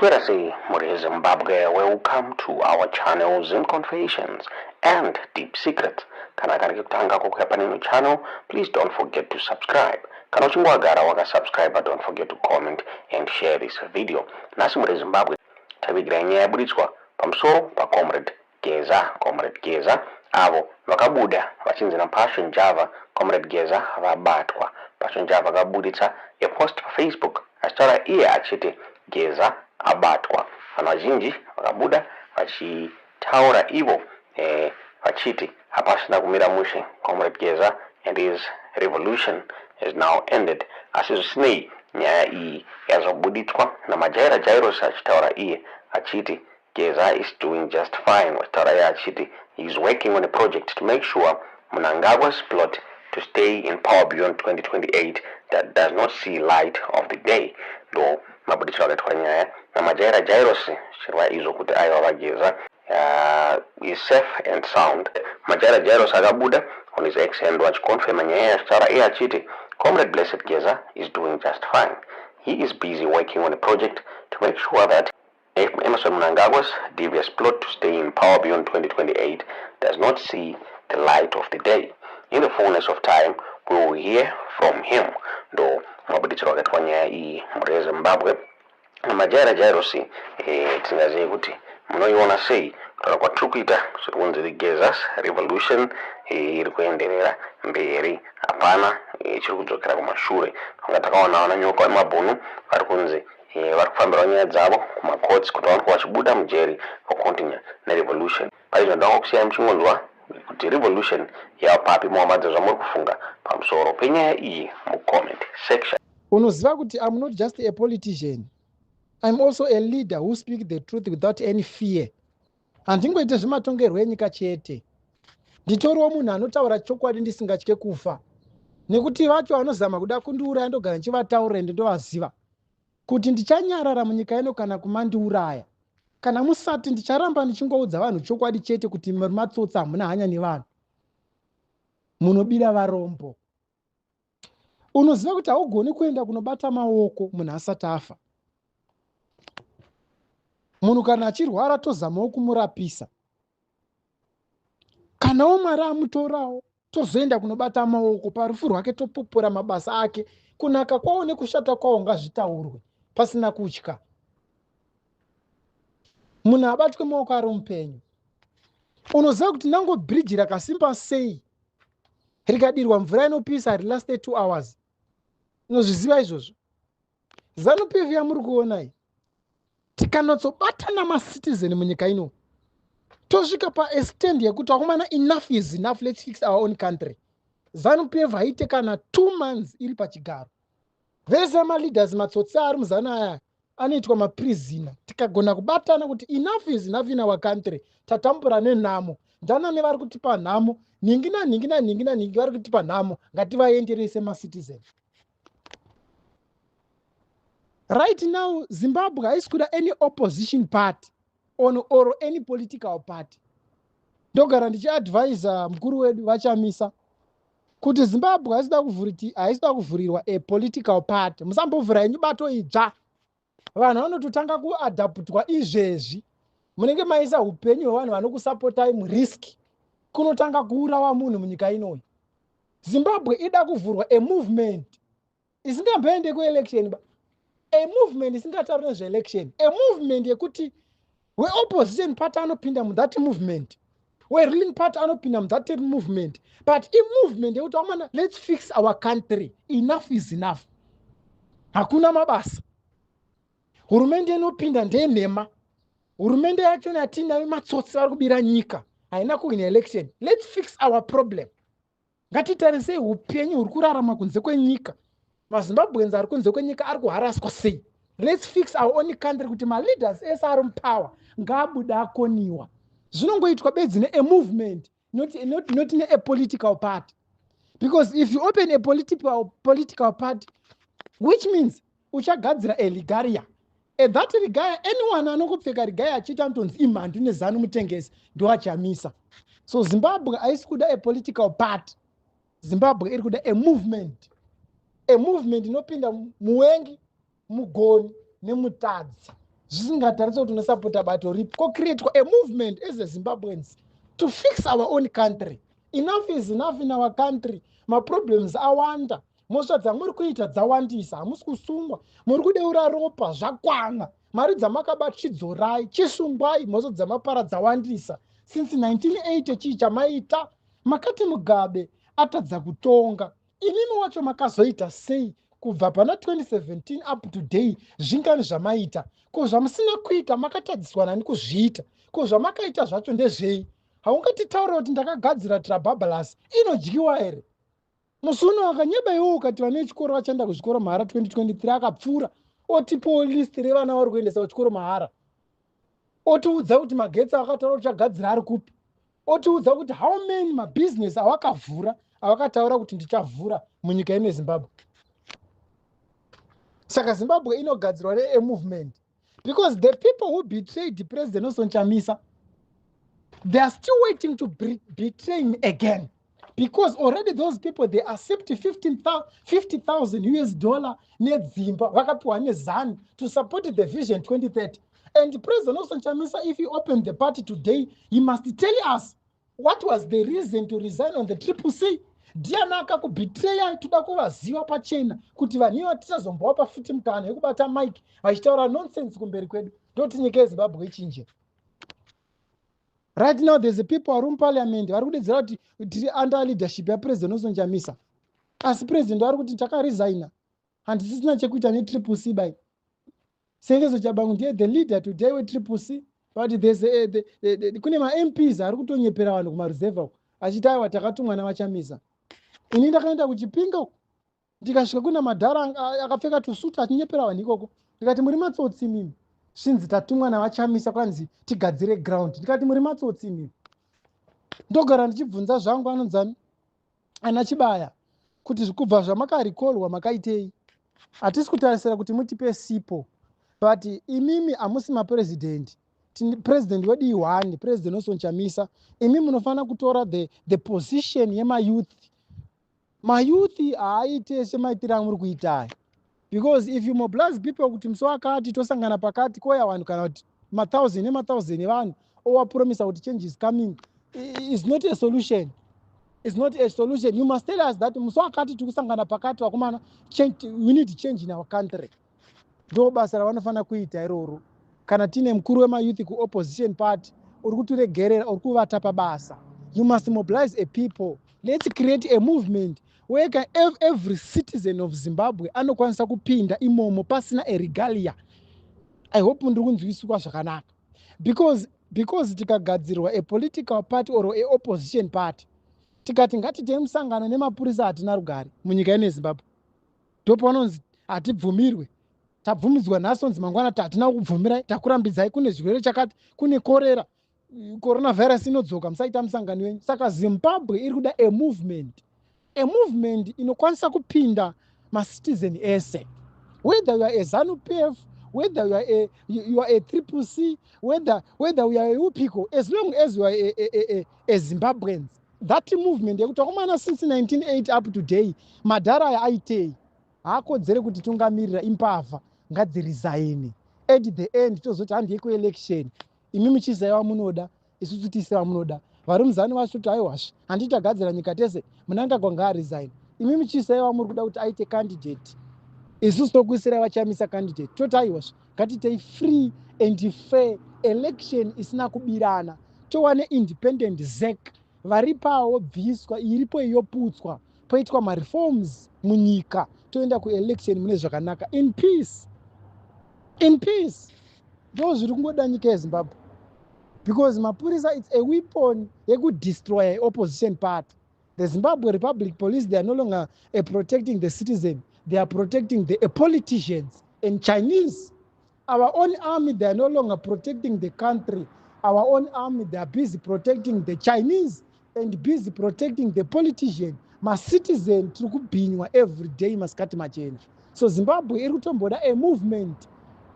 Aswerasi Muri Zimbabwe, welcome to our channel Zim Confessions and Deep Secrets. Kana kari kutanga kukupa nino channel, please don't forget to subscribe. Kana uchingwagara waka subscribe, but don't forget to comment and share this video. Nasi Muri Zimbabwe, tabigira nyaya buritswa pamsoro pa Comrade Geza, avo vakabuda vachinzi na Passion Java. Comrade Geza vabatwa. Passion Java vakabuditsa a post pa Facebook achitaura iye achiti Geza abatwa. Vanhu vazhinji vakabuda vachitaura ivo vachiti hapasina kumira mushe. Comrade Geza and his revolution has now ended. Asi zvisinei nyaya iyi yazobuditswa naMajaira Jairus achitaura iye achiti Geza is doing just fine. Vachitaura iye achiti he is working on a project to make sure Mnangagwa's plot to stay in power beyond 2028 that does not see light of the day. Ndo mabudisho akaitwa nyaya naMajaira Jairus chirwa izo kuti aiwa vaGeza is safe and sound. Majaira Jairus akabuda on his ex and vachikonfirma nyaya yachitaura iye achiti Comrade Blessed Geza is doing just fine. He is busy working on a project to make sure that Emmerson Mnangagwa's devious plot to stay in power beyond 2028 does not see the light of the day. In the fullness of time, we will hear from him. Ndo mabuditsiro akaitwa nyaya iyi muri Zimbabwe. Majaira Jairus tingazive kuti munoiona sei kutaura kwatiri kuita zviri kunzi Geza's revolution iri kuenderera mberi, hapana chiri kudzokera kumashure. Kunga takaona vananyoka vemabhunu vari kunzi vari kufambirawo nyaya dzavo kumacourts kuti vaonekwa vachibuda mujeri vakontinya nerevolution. Paizvo ndoda kusiyai muchingonzwa kuti revolution yapapi muhamadza zvamuri kufunga pamusoro penyaya iyi mucomment section. Unoziva kuti I'm not just a politician. I'm also a leader who speaks the truth without any fear. Handingoite zvematongerwo enyika chete. Nditoriwo munhu anotaura chokwadi ndisingatye kufa. Nekuti vacho vanozama kuda kundiuraya ndogara ndichivataurira ndindovaziva kuti ndichanyarara munyika ino kana kumandiuraya. Kana musati ndicharamba ndichingoudza vanhu chokwadi chete kuti muri matsotsi hamuna hanya nevanhu. Munobira varombo. Unoziva kuti haugoni kuenda kunobata maoko munhu asati afa. Munhu kana achirwara tozamawo kumurapisa. Kana Mwari amutorawo tozoenda kunobata maoko parufu rwake topupura mabasa ake. Kunaka kwawo nekushata kwawo ngazvitaurwe pasina kutya. Munhu abatwe maoko ari mupenyu. Unoziva kuti nango bridge rakasimba sei rikadirwa mvura inopisa rilaste 2 hours. Unozviziva izvozvo? ZANU-PF yamuri kuona iyi tikanatsobatana macitizen munyika ino tosvika paextend yekuti akomana enough is enough, let's fix our own country. ZANU-PF haite kana 2 months iri pachigaro. Vese amaleaders matsotsi ari muzana aya anoitwa maprisina. Tikagona kubatana kuti enough is enough in our country, tatambura nenhamo. Ndana nevari kutipa nhamo, ningi vari kutipa nhamo, ngativaenderese macitizen. Right now, Zimbabwe haisi kuda any opposition party or any political party. Ndogara ndichiadvisa mukuru wedu vachamisa kuti Zimbabwe haisida kuvhurirwa a political party. Musambovhura yenyu bato idzva. Vanhu vanototanga kuadaptwa izvezvi. Munenge maisa upenyu hwevanhu vanokusapotai muriski. Kunotanga kuurawa munhu munyika inoyi. Zimbabwe ida kuvhurwa a movement isingamboende kuelection ba. A movement isingatauri nezveelection. A movement yekuti we-opposition party anopinda muthat movement, we-ruling party anopinda muthat movement, but i-movement yekuti amana let's fix our country, enough is enough. Hakuna mabasa. Hurumende inopinda ndenhema. Hurumende yacho yatina matsotsi vari kubira nyika haina kuwina election. Let's fix our problem. Ngatitarisei upenyu huri kurarama kunze kwenyika. MaZimbabweans ari kunze kwenyika ari kuharaswa sei. Let's fix our own country kuti ma-leaders ese ari mupower ngaabuda akoniwa. Zvinongoitwa bedzi ne-a movement, not a political party. Because if you open a political party, which means uchagadzira a regalia. And that regalia, anyone anongopfeka regalia achita ntonzi imhandu neZANU-Mutengesi ndoachamisa. So Zimbabwe haisi kuda a political party. Zimbabwe iri kuda a movement. A movement inopinda muwengi, mugoni nemutadzi. zvisingatarise kuti unosapota bato ripi, ko-creatwa a movement as a Zimbabweans to fix our own country. Enough is enough in our country. Maproblems awanda. Mhosva dzamuri kuita dzawandisa, hamusi kusungwa. Muri kudeura ropa zvakwana. Mari dzamakabata chidzorai, chisungwai, mhosva dzamapara dzawandisa. Since 1980 chii chamaita, makati Mugabe atadza kutonga. Imimi wacho makazoita sei kubva pana 2017 up to day zvingani zvamaita. Ko zvamusina kuita makatadziswa nani kuzviita. Ko zvamakaita zvacho ndezvei. Haungatitaura kuti ndakagadzira Trababalas inodyiwa here. Musi uno akanyeba iwo ukati vane chikoro vachaenda kuzvikoro mahara 2023 akapfuura otipawo list revana vari kuendesa kuchikoro mahara. Otiudza kuti magetsi akataura kuti achagadzira ari kupi. Otiudza kuti how many mabusiness awakavhura awakataura kuti ndichavhura munyika ine Zimbabwe. Saka Zimbabwe inogadzirwa a movement because the people who betrayed the President Nelson Chamisa, they are still waiting to betray him again. Because already those people, they accept $50,000 US net Zimba, wakapiwa nezani to support the Vision 2030. And President Nelson Chamisa, if he opened the party today, he must tell us what was the reason to resign on the CCC. Dianaka ku betray tuda kuvaziva pachena kuti vanhu tisazombowa pafuti mukana yekubata mic vachitaura nonsense kumberi kwedu ndoti nyika yeZimbabwe ichinje. Right now there's a people around parliament vari kudedzera kuti tiri under leadership ya President Nelson Chamisa. Asi president vari kuti takaresigna handisisina chekuita neCCC bai. Sengezo chabangu ndiye the leader today weCCC, but there's kune ma-MPs ari kutonyepera vanhu kumareserve achiti aiwa takatumwa navachamisa. Ini ndakaenda kuchipinga ndikasvika kuna madhara akapfeka tusuta atinyepera vanhu ikoko. Ndikati muri matsotsi mimi. Shinzi tatumwa navachamisa kwanzi tigadzire ground. Ndikati muri matsotsi mimi. Ndogara ndichibvunza zvangu anonzani ana Chibaya kuti zvikubva zvamakarekolwa makaitei. Hatisi kutarisira kuti mutipe sipo. But imimi hamusi mapresident. President wedu iwani, President Nelson Chamisa. Imimi munofana kutora the position yema youth. Mayouth haaite semaitira muri kuita. Because if you mobilize people kuti musi wakati tosangana pakati koya vanhu kana kuti ma1000 evanhu owapromisa kuti change is coming, is not a solution. It's not a solution. You must tell us that musi wakati tikusangana pakati wakomana we need change in our country. Ndo basa ravanofana kuita iroro. Kana tine mkuru wemayouth ku opposition party uri kutiregerera uri kuvata pabasa. You must mobilize a people. Let's create a movement where every citizen of Zimbabwe anokwanisa kupinda imomo pasina regalia. I hope ndiri kunzwiswa zvakanaka. Because tikagadzirwa a political party or a opposition party, tikati ngatite musangano nemapurisa hatina rugare munyika ine Zimbabwe. Ndopanonzi hatibvumirwe. Tabvumidzwa nhasonzi mangwana hatina kubvumira, takurambidzai kune zvirwere chakati, kune korera, coronavirus inodzoka musaita musangano wenyu. Saka Zimbabwe iri kuda a movement inokwanisa kupinda ma-citizen ese. Whether you are a ZANU-PF, whether you are a CCC, whether we are a UPICO, as long as you are a Zimbabweans, that movement yekuti akomana since 1980 up to today, madhara aitei haakodzere kuti tungamirira impavha ngadziresign. At the end tozoti handei kuelection. Imimi chisaiwa munoda, isusu tisaiwa munoda. Vari muzani vacho kuti aiwasvi handiti tagadzira nyika tese munanga kwanga aresign. Imimi chisaiwa muri kuda kuti aite candidate. Isusu tokuisira vachamisa candidate. Toti aiwasvi ngatitei free and fair election isina kubirana. Towane independent ZEC vari pawo bviswa iripo yoputswa poitwa ma-reforms munyika toenda ku-election mune zvakanaka in peace. Ndo zviri kungoda nyika yeZimbabwe. Because mapurisa, it's a weapon destroy opposition party. The Zimbabwe Republic Police, they are no longer protecting the citizen. They are protecting the politicians and Chinese. Our own army, they are no longer protecting the country. Our own army, they are busy protecting the Chinese and busy protecting the politician. My citizen, every day maskati machena. So Zimbabwe iri kutomboda a movement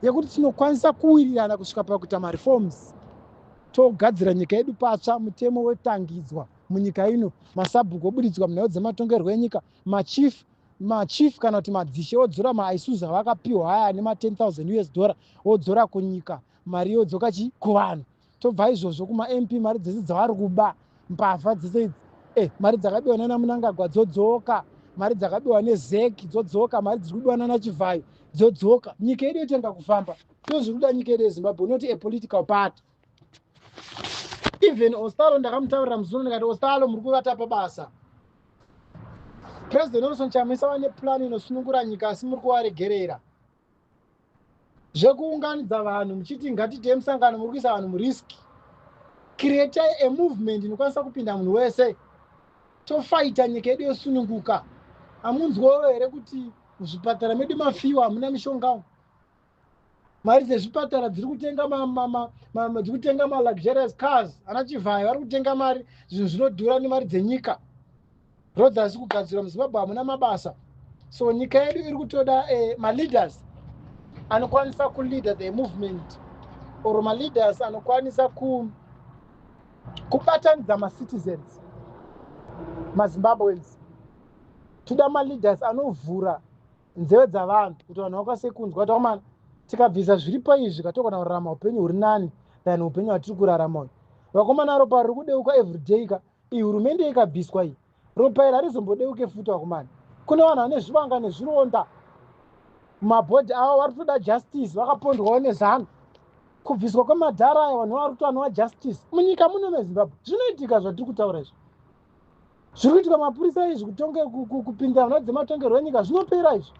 yekuti tinokwanisa kuwirirana kusvika pakuita ma-reforms. Togadzira nyika yedu patsva, mutemo wetangidzwa munyika ino, masabhuku obudidzwa munhau dzematongerwo enyika, machief machief kana kuti madzishe odzora maaisuza vakapiwa haya nema$10,000 US odzora kunyika, mari yodzoka kuvanhu. Tobva izvozvo kuma-MP mari dzese dzavari kuba mbavha dzese idzi, mari dzakabiwa nana Munangagwa dzodzoka, mari dzakabiwa nezeki dzodzoka, mari dziri kubiwa nana Chivhayo dzodzoka. Nyika yedu yotenga kufamba. Ndozviri kuda nyika yedu yeZimbabwe, not a political party. Even Ostalo ndakamutaurira muzuno ndikati Ostalo muri kuvatapa basa. President Nelson Chamisa vane plan inosunungura nyika asi muri kuvaregerera. Zvekuunganidza vanhu muchiti ngatite musangano muri kuisa vanhu muriski. Create a movement inokwanisa kupinda munhu wese. Tofighta nyika yedu yosununguka. Hamunzwawo here kuti muzvipatara medu mafiwa hamuna mishonga? Mari dzezvipatara dziri kutenga ma-luxurious cars. Ana Chivhayo vari kutenga mari, zvinhu zvinodhura nemari dzenyika. Roads hasi kugadzirwa muZimbabwe hamuna mabasa. So nyika yedu iri kutoda ma-leaders anokwanisa kuleader the movement, or ma-leaders anokwanisa kubatanidza ma-citizens, ma-Zimbabweans. Toda ma-leaders anovhura nzeve dzavanhu kuti vanhu vakwanise kunzwa kuti man, tikabvisa zviripo izvi katokona kurarama upenyu huri nani than upenyu hwatiri kurarama uyu. Vakomana ropa riri kudeuka everyday ka, iyi hurumende ikabviswa iyi, ropa iri harizombodeuke futi vakomana. Kune vanhu vane zvivanga nezvironda mabhodhi avo vari kutoda justice, vakapondwawo nezano. Kubviswa kwemadhara aya vanhu vari kutowanwa justice. Munyika muno meZimbabwe zvinoitika zvatiri kutaura izvi. Zviri kuitika mapurisa izvi kupinda vanhu dzematongerwo enyika zvinopera izvi.